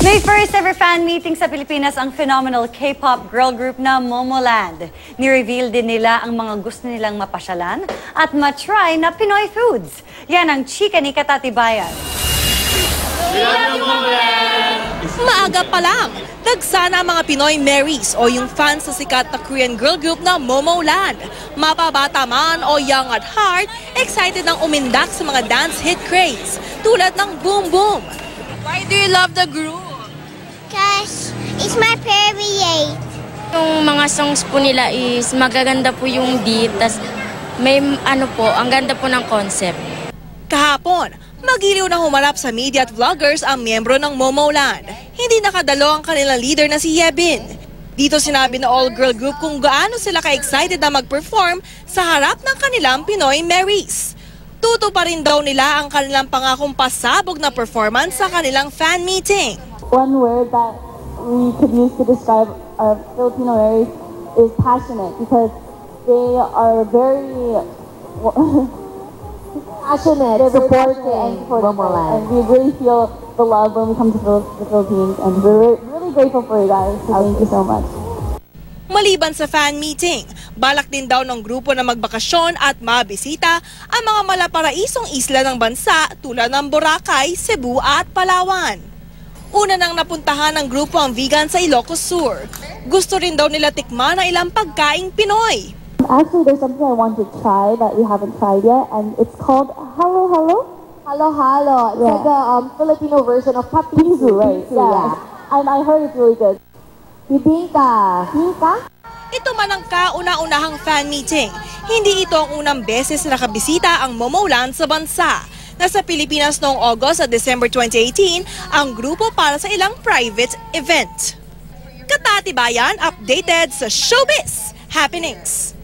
May first ever fan meeting sa Pilipinas ang phenomenal K-pop girl group na Momoland. Ni-reveal din nila ang mga gusto nilang mapasyalan at matry na Pinoy foods. Yan ang chika ni Katatibayan. Maaga pa lang, nagsana ang mga Pinoy Marys o yung fans sa sikat na Korean girl group na Momoland. Mapabata man o young at heart, excited nang umindak sa mga dance hit craze tulad ng Boom Boom. Why do you love the group? Because it's my favorite. Yung mga songs po nila is magaganda po yung beat, tas may ang ganda po ng concept. Kahapon, magiliw na humarap sa media at vloggers ang miyembro ng Momoland. Hindi nakadalo ang kanilang leader na si Yebin. Dito sinabi na all-girl group kung gaano sila ka-excited na mag-perform sa harap ng kanilang Pinoy Marys. Tuto pa rin daw nila ang kanilang pangakong pasabog na performance sa kanilang fan meeting. One word that we could use to describe our Filipino Marys is passionate, because they are very passionate, supporting Momoland. And we really feel the love when we come to the Philippines, and we're really grateful for you guys. So thank you so much. Maliban sa fan meeting, balak din daw ng grupo na magbakasyon at mabisita ang mga malaparaisong isla ng bansa tulad ng Boracay, Cebu at Palawan. Una nang napuntahan ng grupo ang vegan sa Ilocos Sur. Gusto rin daw nila tikman ang ilang pagkaing Pinoy. Actually, there's something I want to try that we haven't tried yet, and it's called Halo Halo. Halo Halo. It's like the Filipino version of papizu, right? Yeah. And I heard it's really good. Bibingka. Bibingka? Ito man ang kauna-unahang fan meeting. Hindi ito ang unang beses na nakabisita ang Momoland sa bansa. Nasa Pilipinas noong August at December 2018 ang grupo para sa ilang private event. Katatibayan, updated sa showbiz happenings.